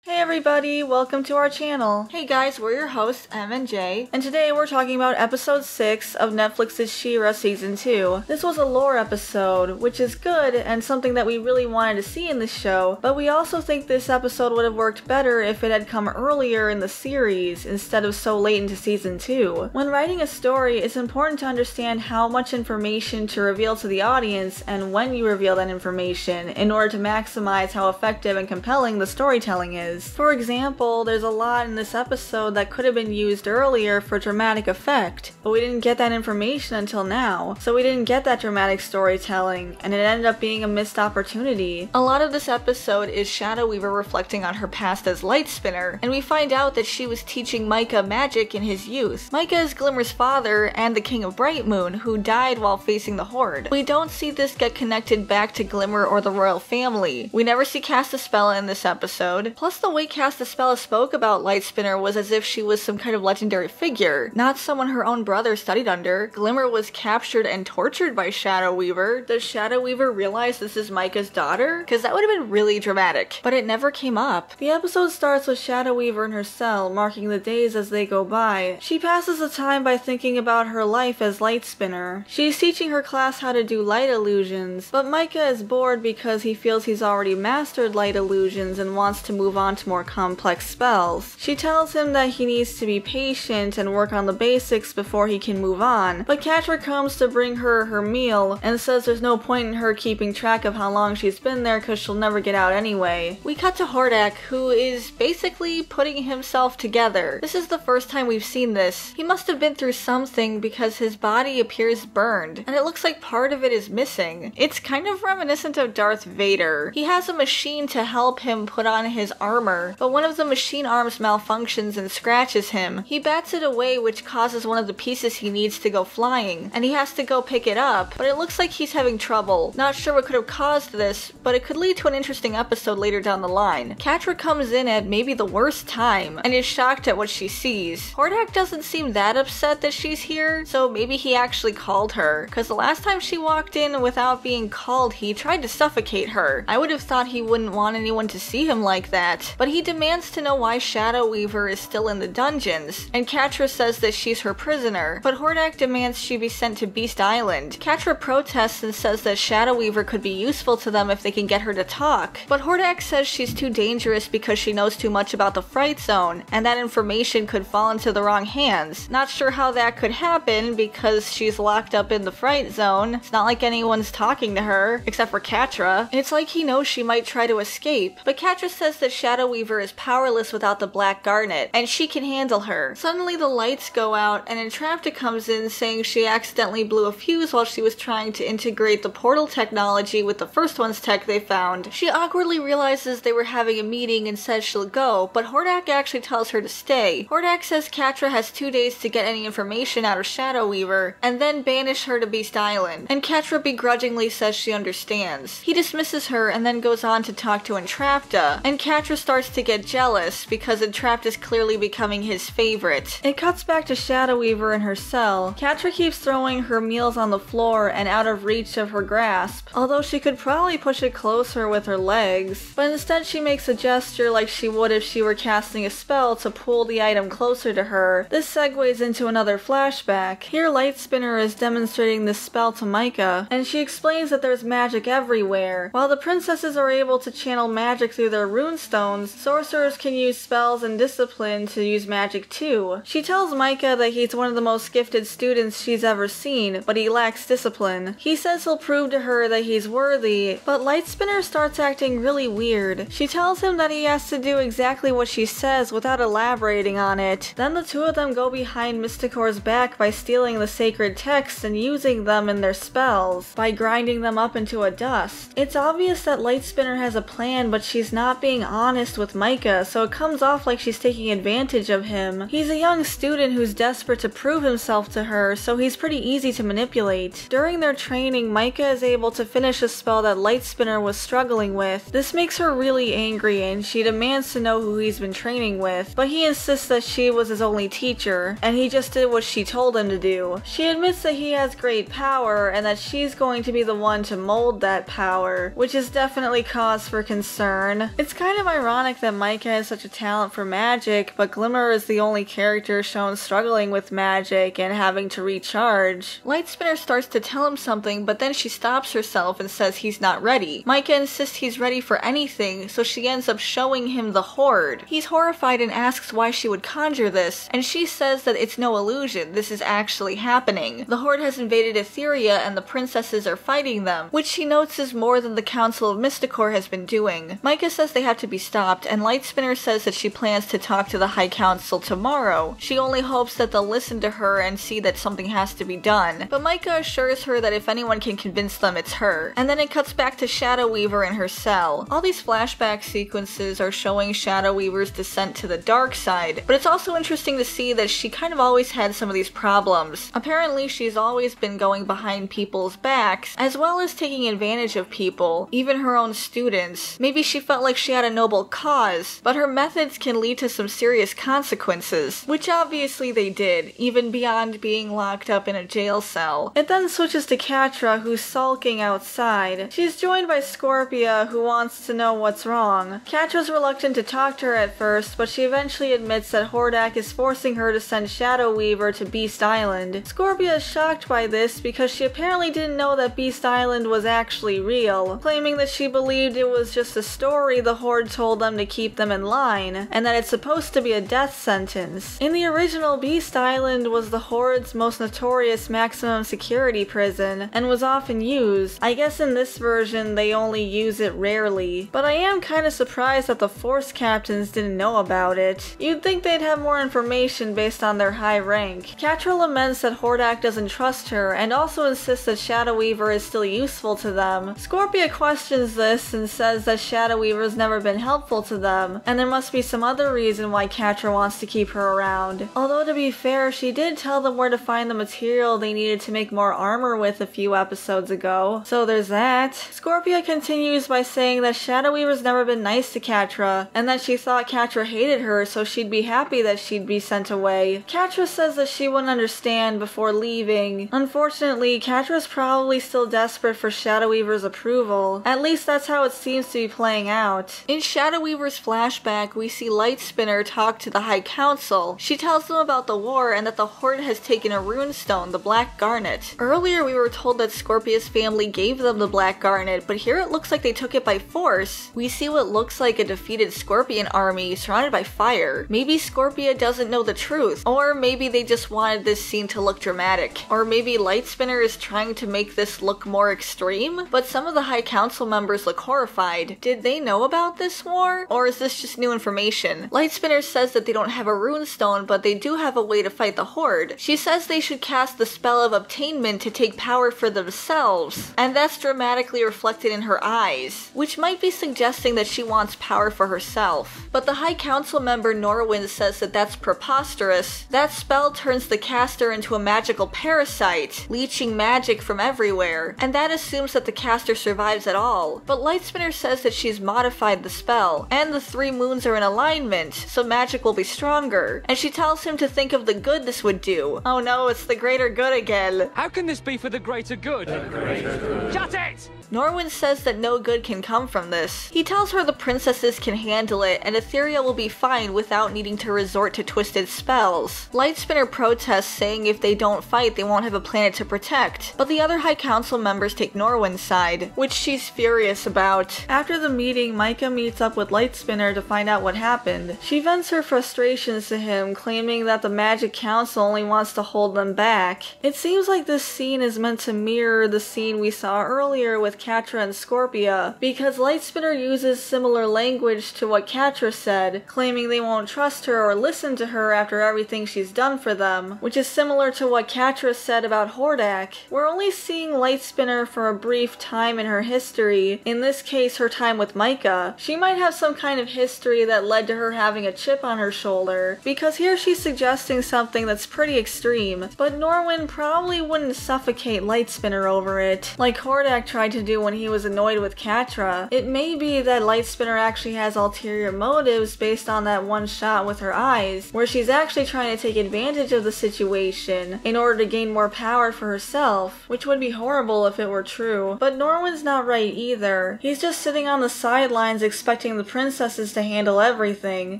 Hey everybody, welcome to our channel. Hey guys, we're your hosts, Em and Jay, and today we're talking about episode 6 of Netflix's She-Ra season 2. This was a lore episode, which is good and something that we really wanted to see in the show, but we also think this episode would have worked better if it had come earlier in the series instead of so late into season 2. When writing a story, it's important to understand how much information to reveal to the audience and when you reveal that information in order to maximize how effective and compelling the storytelling is. For example, there's a lot in this episode that could have been used earlier for dramatic effect, but we didn't get that information until now, so we didn't get that dramatic storytelling, and it ended up being a missed opportunity. A lot of this episode is Shadowweaver reflecting on her past as Light Spinner, and we find out that she was teaching Micah magic in his youth. Micah is Glimmer's father and the King of Bright Moon, who died while facing the Hoard. We don't see this get connected back to Glimmer or the royal family. We never see Cast a Spell in this episode. Plus, the way Cast a Spell spoke about Light Spinner was as if she was some kind of legendary figure, not someone her own brother studied under. Glimmer was captured and tortured by Shadowweaver. Does Shadowweaver realize this is Micah's daughter? Because that would have been really dramatic, but it never came up. The episode starts with Shadowweaver in her cell, marking the days as they go by. She passes the time by thinking about her life as Light Spinner. She's teaching her class how to do light illusions, but Micah is bored because he feels he's already mastered light illusions and wants to move on to more complex spells. She tells him that he needs to be patient and work on the basics before he can move on, but Catra comes to bring her her meal and says there's no point in her keeping track of how long she's been there because she'll never get out anyway. We cut to Hordak, who is basically putting himself together. This is the first time we've seen this. He must have been through something because his body appears burned, and it looks like part of it is missing. It's kind of reminiscent of Darth Vader. He has a machine to help him put on his armor, but one of the machine arms malfunctions and scratches him. He bats it away, which causes one of the pieces he needs to go flying, and he has to go pick it up, but it looks like he's having trouble. Not sure what could have caused this, but it could lead to an interesting episode later down the line. Catra comes in at maybe the worst time, and is shocked at what she sees. Hordak doesn't seem that upset that she's here, so maybe he actually called her, because the last time she walked in without being called, he tried to suffocate her. I would have thought he wouldn't want anyone to see him like that, but he demands to know why Shadowweaver is still in the dungeons, and Catra says that she's her prisoner, but Hordak demands she be sent to Beast Island. Catra protests and says that Shadowweaver could be useful to them if they can get her to talk, but Hordak says she's too dangerous because she knows too much about the Fright Zone, and that information could fall into the wrong hands. Not sure how that could happen because she's locked up in the Fright Zone. It's not like anyone's talking to her, except for Catra. It's like he knows she might try to escape, but Catra says that Shadowweaver is powerless without the Black Garnet, and she can handle her. Suddenly the lights go out, and Entrapta comes in saying she accidentally blew a fuse while she was trying to integrate the portal technology with the first one's tech they found. She awkwardly realizes they were having a meeting and says she'll go, but Hordak actually tells her to stay. Hordak says Catra has 2 days to get any information out of Shadowweaver, and then banish her to Beast Island, and Catra begrudgingly says she understands. He dismisses her and then goes on to talk to Entrapta, and Catra starts to get jealous because Entrapta is clearly becoming his favorite. It cuts back to Shadowweaver in her cell. Catra keeps throwing her meals on the floor and out of reach of her grasp, although she could probably push it closer with her legs, but instead she makes a gesture like she would if she were casting a spell to pull the item closer to her. This segues into another flashback. Here Light Spinner is demonstrating this spell to Micah, and she explains that there's magic everywhere. While the princesses are able to channel magic through their runestones, sorcerers can use spells and discipline to use magic too. She tells Micah that he's one of the most gifted students she's ever seen, but he lacks discipline. He says he'll prove to her that he's worthy, but Light Spinner starts acting really weird. She tells him that he has to do exactly what she says without elaborating on it. Then the two of them go behind Mysticor's back by stealing the sacred texts and using them in their spells, by grinding them up into a dust. It's obvious that Light Spinner has a plan, but she's not being honest with Micah, so it comes off like she's taking advantage of him. He's a young student who's desperate to prove himself to her, so he's pretty easy to manipulate. During their training, Micah is able to finish a spell that Light Spinner was struggling with. This makes her really angry, and she demands to know who he's been training with, but he insists that she was his only teacher, and he just did what she told him to do. She admits that he has great power, and that she's going to be the one to mold that power, which is definitely cause for concern. It's kind of ironic fact that Micah has such a talent for magic, but Glimmer is the only character shown struggling with magic and having to recharge. Lightspinner starts to tell him something, but then she stops herself and says he's not ready. Micah insists he's ready for anything, so she ends up showing him the Hoard. He's horrified and asks why she would conjure this, and she says that it's no illusion, this is actually happening. The Hoard has invaded Etheria and the princesses are fighting them, which she notes is more than the Council of Mysticor has been doing. Micah says they have to be stopped, and Lightspinner says that she plans to talk to the High Council tomorrow. She only hopes that they'll listen to her and see that something has to be done. But Micah assures her that if anyone can convince them, it's her. And then it cuts back to Shadowweaver in her cell. All these flashback sequences are showing Shadowweaver's descent to the dark side, but it's also interesting to see that she kind of always had some of these problems. Apparently she's always been going behind people's backs, as well as taking advantage of people, even her own students. Maybe she felt like she had a noble cause, but her methods can lead to some serious consequences, which obviously they did, even beyond being locked up in a jail cell. It then switches to Catra, who's sulking outside. She's joined by Scorpia, who wants to know what's wrong. Catra's reluctant to talk to her at first, but she eventually admits that Hordak is forcing her to send Shadowweaver to Beast Island. Scorpia is shocked by this because she apparently didn't know that Beast Island was actually real, claiming that she believed it was just a story the Hoard told them to keep them in line, and that it's supposed to be a death sentence. In the original, Beast Island was the Hoard's most notorious maximum security prison, and was often used. I guess in this version they only use it rarely, but I am kinda surprised that the Force captains didn't know about it. You'd think they'd have more information based on their high rank. Catra laments that Hordak doesn't trust her, and also insists that Shadowweaver is still useful to them. Scorpia questions this and says that Shadowweaver's never been helpful to them, and there must be some other reason why Catra wants to keep her around. Although to be fair, she did tell them where to find the material they needed to make more armor with a few episodes ago, so there's that. Scorpia continues by saying that Shadowweaver's never been nice to Catra, and that she thought Catra hated her, so she'd be happy that she'd be sent away. Catra says that she wouldn't understand before leaving. Unfortunately, Catra's probably still desperate for Shadowweaver's approval. At least that's how it seems to be playing out. In Shadowweaver's flashback, we see Lightspinner talk to the High Council. She tells them about the war and that the Hoard has taken a runestone, the Black Garnet. Earlier we were told that Scorpia's family gave them the Black Garnet, but here it looks like they took it by force. We see what looks like a defeated Scorpion army surrounded by fire. Maybe Scorpia doesn't know the truth, or maybe they just wanted this scene to look dramatic. Or maybe Lightspinner is trying to make this look more extreme, but some of the High Council members look horrified. Did they know about this war? Or is this just new information? Lightspinner says that they don't have a runestone, but they do have a way to fight the Hoard. She says they should cast the spell of obtainment to take power for themselves, and that's dramatically reflected in her eyes, which might be suggesting that she wants power for herself. But the High Council member Norwin says that that's preposterous. That spell turns the caster into a magical parasite, leeching magic from everywhere, and that assumes that the caster survives at all. But Lightspinner says that she's modified the spell, and the 3 moons are in alignment, so magic will be stronger, and she tells him to think of the good this would do. Oh no, it's the greater good again. How can this be for the greater good? The greater good. Shut it! Norwin says that no good can come from this. He tells her the princesses can handle it, and Etheria will be fine without needing to resort to twisted spells. Lightspinner protests, saying if they don't fight, they won't have a planet to protect. But the other High Council members take Norwin's side, which she's furious about. After the meeting, Micah meets up with Lightspinner to find out what happened. She vents her frustrations to him, claiming that the Magic Council only wants to hold them back. It seems like this scene is meant to mirror the scene we saw earlier with Catra and Scorpia, because Lightspinner uses similar language to what Catra said, claiming they won't trust her or listen to her after everything she's done for them, which is similar to what Catra said about Hordak. We're only seeing Lightspinner for a brief time in her history, in this case her time with Micah. She might have some kind of history that led to her having a chip on her shoulder, because here she's suggesting something that's pretty extreme, but Norwin probably wouldn't suffocate Lightspinner over it, like Hordak tried to do when he was annoyed with Catra. It may be that Lightspinner actually has ulterior motives based on that one shot with her eyes, where she's actually trying to take advantage of the situation in order to gain more power for herself, which would be horrible if it were true. But Norwin's not right either. He's just sitting on the sidelines expecting the princesses to handle everything,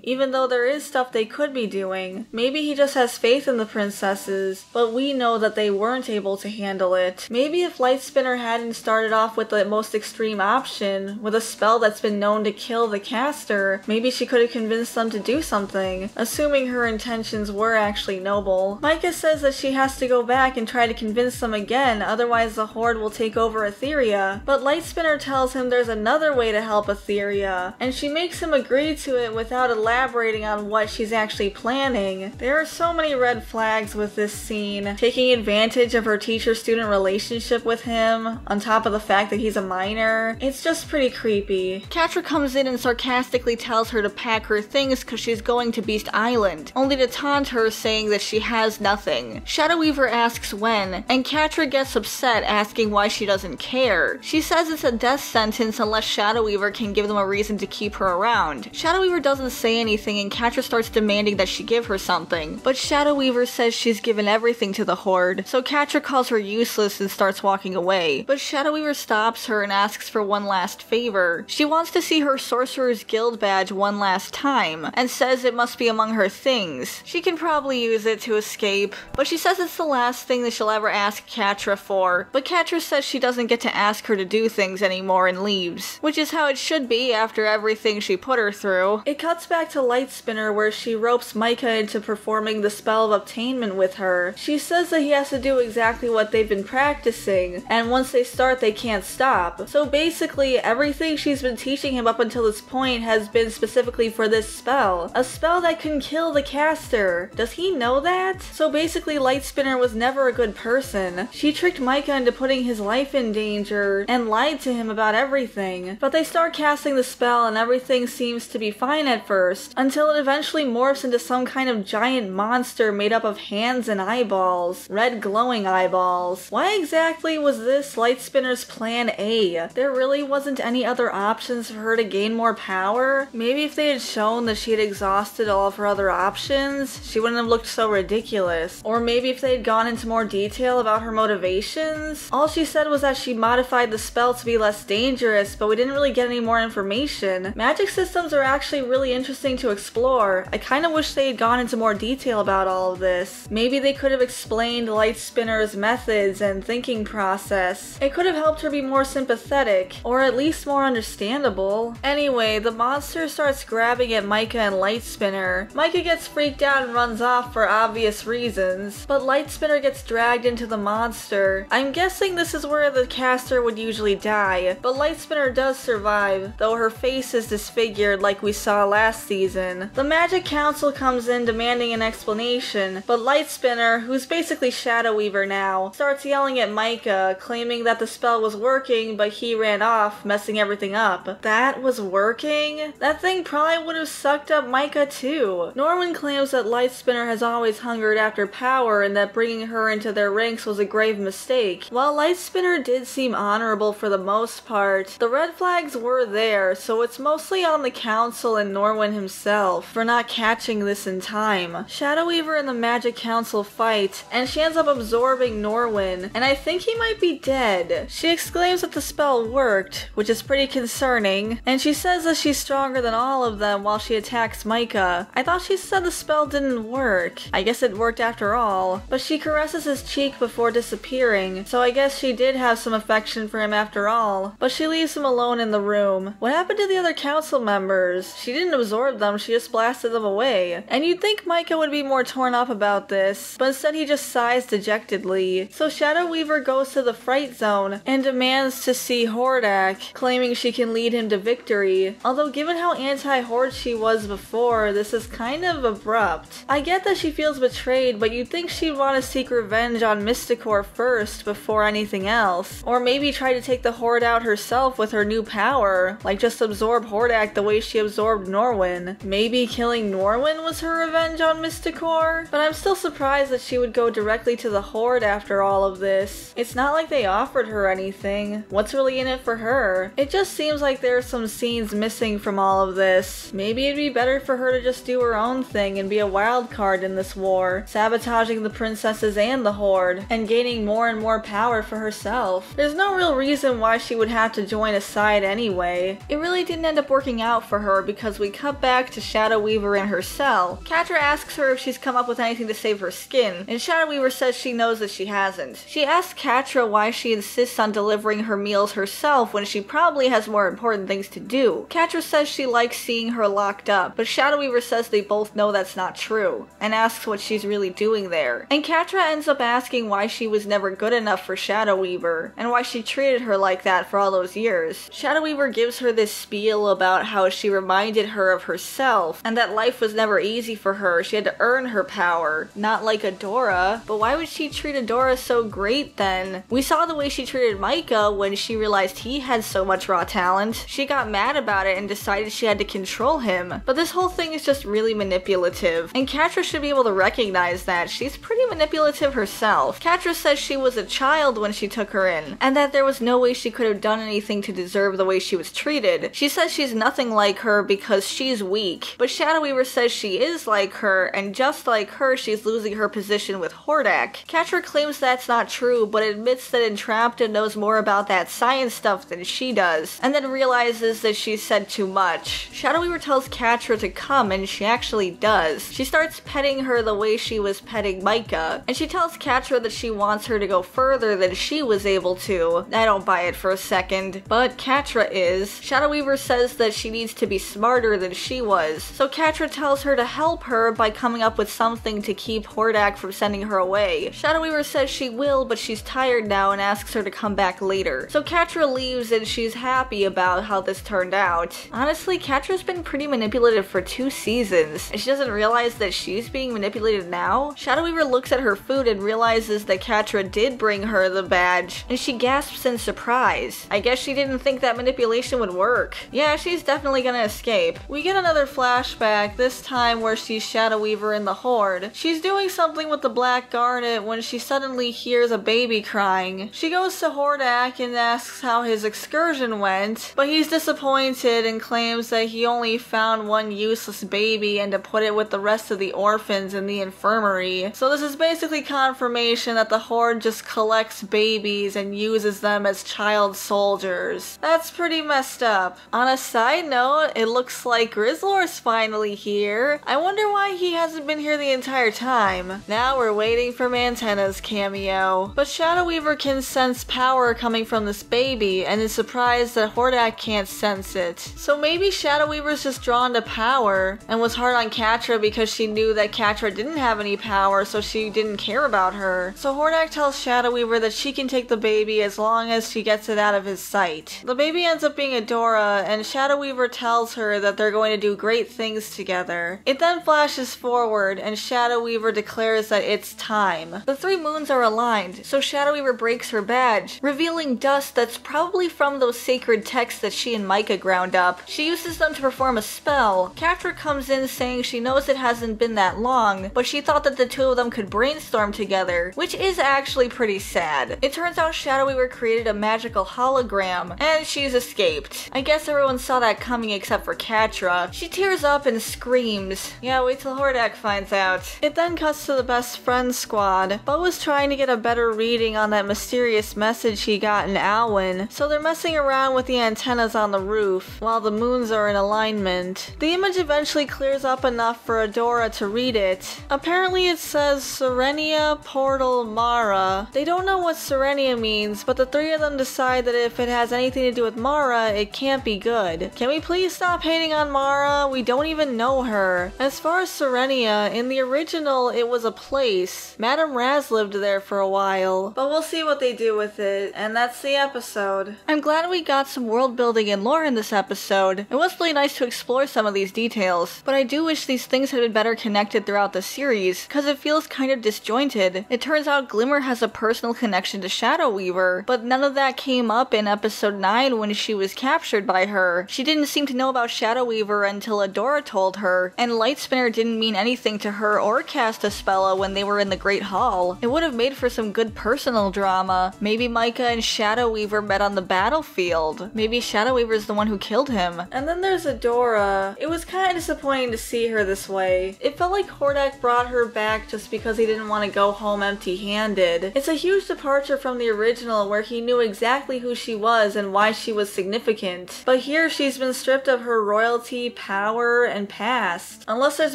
even though there is stuff they could be doing. Maybe he just has faith in the princesses, but we know that they weren't able to handle it. Maybe if Lightspinner hadn't started off with the most extreme option, with a spell that's been known to kill the caster, maybe she could have convinced them to do something, assuming her intentions were actually noble. Micah says that she has to go back and try to convince them again, otherwise the Horde will take over Etheria. But Lightspinner tells him there's another way to help Etheria, and she makes him agree to it without elaborating on what she's actually planning. There are so many red flags with this scene, taking advantage of her teacher-student relationship with him, on top of the fact that he's a minor. It's just pretty creepy. Catra comes in and sarcastically tells her to pack her things because she's going to Beast Island, only to taunt her saying that she has nothing. Shadowweaver asks when, and Catra gets upset asking why she doesn't care. She says it's a death sentence unless Shadowweaver can give them a reason to keep her around. Shadowweaver doesn't say anything and Catra starts demanding that she give her something, but Shadowweaver says she's given everything to the Horde, so Catra calls her useless and starts walking away. But Shadowweaver stops her and asks for one last favor. She wants to see her Sorcerer's Guild badge one last time, and says it must be among her things. She can probably use it to escape, but she says it's the last thing that she'll ever ask Catra for. But Catra says she doesn't get to ask her to do things anymore and leaves, which is how it should be after everything she put her through. It cuts back to Lightspinner where she ropes Micah into performing the spell of obtainment with her. She says that he has to do exactly what they've been practicing, and once they start they can't stop. So basically everything she's been teaching him up until this point has been specifically for this spell. A spell that can kill the caster. Does he know that? So basically Lightspinner was never a good person. She tricked Micah into putting his life in danger and lied to him about everything. But they start casting the spell and everything seems to be fine at first, until it eventually morphs into some kind of giant monster made up of hands and eyeballs. Red glowing eyeballs. Why exactly was this Lightspinner's plan A? There really wasn't any other options for her to gain more power? Maybe if they had shown that she had exhausted all of her other options, she wouldn't have looked so ridiculous. Or maybe if they had gone into more detail about her motivations? All she said was that she modified the spell to be less dangerous, but we didn't really get any more information. Magic systems are actually really interesting to explore. I kinda wish they had gone into more detail about all of this. Maybe they could have explained Lightspinner's methods and thinking process. It could have helped her be more sympathetic, or at least more understandable. Anyway, the monster starts grabbing at Micah and Lightspinner. Micah gets freaked out and runs off for obvious reasons, but Lightspinner gets dragged into the monster. I'm guessing this is where the caster would usually die, but Lightspinner does survive, though her face is disfigured like we saw last season. The Magic Council comes in demanding an explanation, but Lightspinner, who's basically Shadowweaver now, starts yelling at Micah, claiming that the spell was working, but he ran off, messing everything up. That was working? That thing probably would have sucked up Micah too. Norman claims that Lightspinner has always hungered after power and that bringing her into their ranks was a grave mistake. While Lightspinner did seem honorable for the most part, the red flags were there, so it's mostly on the council and Norwin himself for not catching this in time. Shadowweaver and the Magic Council fight, and she ends up absorbing Norwin, and I think he might be dead. She exclaims that the spell worked, which is pretty concerning, and she says that she's stronger than all of them while she attacks Micah. I thought she said the spell didn't work. I guess it worked after all, but she caresses his cheek before disappearing, so I guess she did have some affection for him after all, but she leaves him alone in the room. What happened to the other council members? She didn't absorb them, she just blasted them away. And you'd think Micah would be more torn up about this, but instead he just sighs dejectedly. So Shadowweaver goes to the Fright Zone and demands to see Hordak, claiming she can lead him to victory. Although given how anti-Horde she was before, this is kind of abrupt. I get that she feels betrayed, but you'd think she'd want to seek revenge on Mysticor first before anything else. Or maybe try to take the Horde out herself with her new power, like just absorb Hordak the way she absorbed Norwin. Maybe killing Norwin was her revenge on Mysticor? But I'm still surprised that she would go directly to the Horde after all of this. It's not like they offered her anything. What's really in it for her? It just seems like there are some scenes missing from all of this. Maybe it'd be better for her to just do her own thing and be a wild card in this war, sabotaging the princesses and the Horde, and gaining more and more power for herself. There's no real reason why she would have to join a side anyway. It really didn't end up working out for her because we cut back to Shadowweaver in her cell. Catra asks her if she's come up with anything to save her skin, and Shadowweaver says she knows that she hasn't. She asks Catra why she insists on delivering her meals herself when she probably has more important things to do. Catra says she likes seeing her locked up, but Shadowweaver says they both know that's not true, and asks what she's really doing there. And Catra ends up asking why she was never good enough for Shadowweaver, and why she treated her like that for all those years. Shadowweaver gives her this spiel about how she reminded her of herself, and that life was never easy for her. She had to earn her power, not like Adora. But why would she treat Adora so great then? We saw the way she treated Micah when she realized he had so much raw talent. She got mad about it and decided she had to control him. But this whole thing is just really manipulative, and Catra should be able to recognize that. She's pretty manipulative herself. Catra says she was a child when she took her in, and that there was no way she could have done anything to deserve the way she was treated. She says she's nothing like her because she's weak, but Shadowweaver says she is like her, and just like her, she's losing her position with Hordak. Catra claims that's not true, but admits that Entrapta knows more about that science stuff than she does, and then realizes that she said too much. Shadowweaver tells Catra to come, and she actually does. She starts petting her the way she was petting Micah, and she tells Catra that she wants her to go further than she was able to. I don't buy it for a second, but Catra is. Shadowweaver says that she needs to be smarter than she was, so Catra tells her to help her by coming up with something to keep Hordak from sending her away. Shadowweaver says she will, but she's tired now and asks her to come back later. So Catra leaves and she's happy about how this turned out. Honestly, Catra's been pretty manipulative for 2 seasons, and she doesn't realize that she's being manipulated now? Shadowweaver looks at her food and realizes that Catra did bring her the badge, and she gasps in surprise. I guess she didn't think that manipulation would work. Yeah, she's definitely gonna escape. We get another flashback, this time where she's Shadowweaver in the Hoard. She's doing something with the Black Garnet when she suddenly hears a baby crying. She goes to Hordak and asks how his excursion went, but he's disappointed and claims that he only found one useless baby and to put it with the rest of the orphans in the infirmary. So this is basically confirmation that the Hoard just collects babies and uses them as child soldiers. That's pretty messed up. On a side note, it looks like Grizzlor's finally here. I wonder why he hasn't been here the entire time. Now we're waiting for Mantenna's cameo. But Shadowweaver can sense power coming from this baby and is surprised that Hordak can't sense it. So maybe Shadowweaver's just drawn to power and was hard on Catra because she knew that Catra didn't have any power, so she didn't care about her. So Hordak tells Shadowweaver that she can take the baby as long as she gets it out of his sight. The baby ends up being Adora, and Shadowweaver tells her that they're going to do great things together. It then flashes forward, and Shadowweaver declares that it's time. The 3 moons are aligned, so Shadowweaver breaks her badge, revealing dust that's probably from those sacred texts that she and Micah ground up. She uses them to perform a spell. Catra comes in saying she knows it hasn't been that long, but she thought that the 2 of them could brainstorm together, which is actually pretty sad. It turns out Shadowweaver created a magical hologram, and she's escaped. I guess everyone saw that coming except for Catra. She tears up and screams. Yeah, wait till Hordak finds out. It then cuts to the best friend squad. Bo was trying to get a better reading on that mysterious message he got in Alwyn, so they're messing around with the antennas on the roof, while the moons are in alignment. The image eventually clears up enough for Adora to read it. Apparently it says Serenia Portal Mara. They don't know what Serenia means, but the 3 of them decide that if it has anything to do with Mara, it can't be good. Can we please stop hating on Mara? We don't even know her. As far as Serenia, in the original it was a place. Madame Raz lived there for a while, but we'll see what they do with it, and that's the episode. I'm glad we got some world building and lore in this episode. It was really nice to explore some of these details, but I do wish these things had been better connected throughout the series, because it feels kind of disjointed. It turns out Glimmer has a personal connection to Shadowweaver, but none of that came up in episode 9 when she was captured by her. She didn't seem to know about Shadowweaver until Adora told her, and Lightspinner didn't mean anything to her or Castaspella when they were in the Great Hall. It would have made for some good personal drama. Maybe Micah and Shadowweaver met on the battlefield. Maybe Shadowweaver's the one who killed him. And then there's Adora. It was kind of disappointing to see her this way. It felt like Hordak brought her back just because he didn't want to go home empty-handed. It's a huge departure from the original where he knew exactly who she was and why she was significant. But here she she's been stripped of her royalty, power, and past. Unless there's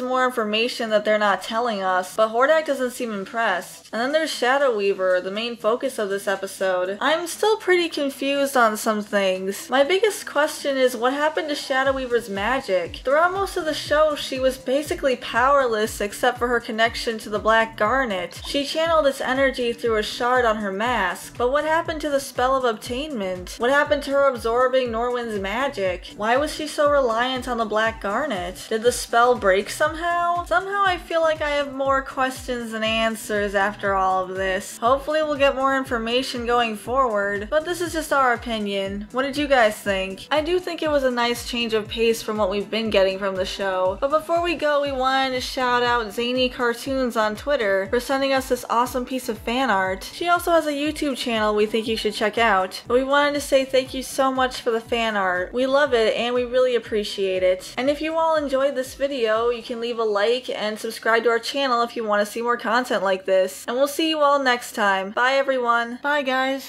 more information that they're not telling us, but Hordak doesn't seem impressed. And then there's Shadowweaver, the main focus of this episode. I'm still pretty confused on some things. My biggest question is what happened to Shadowweaver's magic? Throughout most of the show, she was basically powerless except for her connection to the Black Garnet. She channeled its energy through a shard on her mask, but what happened to the spell of obtainment? What happened to her absorbing Norwyn's magic? Why was she so reliant on the Black Garnet? Did the spell break somehow? Somehow I feel like I have more questions than answers after all of this. Hopefully we'll get more information going forward, but this is just our opinion. What did you guys think? I do think it was a nice change of pace from what we've been getting from the show, but before we go, we wanted to shout out Zany Cartoons on Twitter for sending us this awesome piece of fan art. She also has a YouTube channel we think you should check out, but we wanted to say thank you so much for the fan art. We love it and we really appreciate it. And if you all enjoyed this video, you can leave a like and subscribe to our channel if you want to see more content like this. And we'll see you all next time. Bye everyone. Bye guys.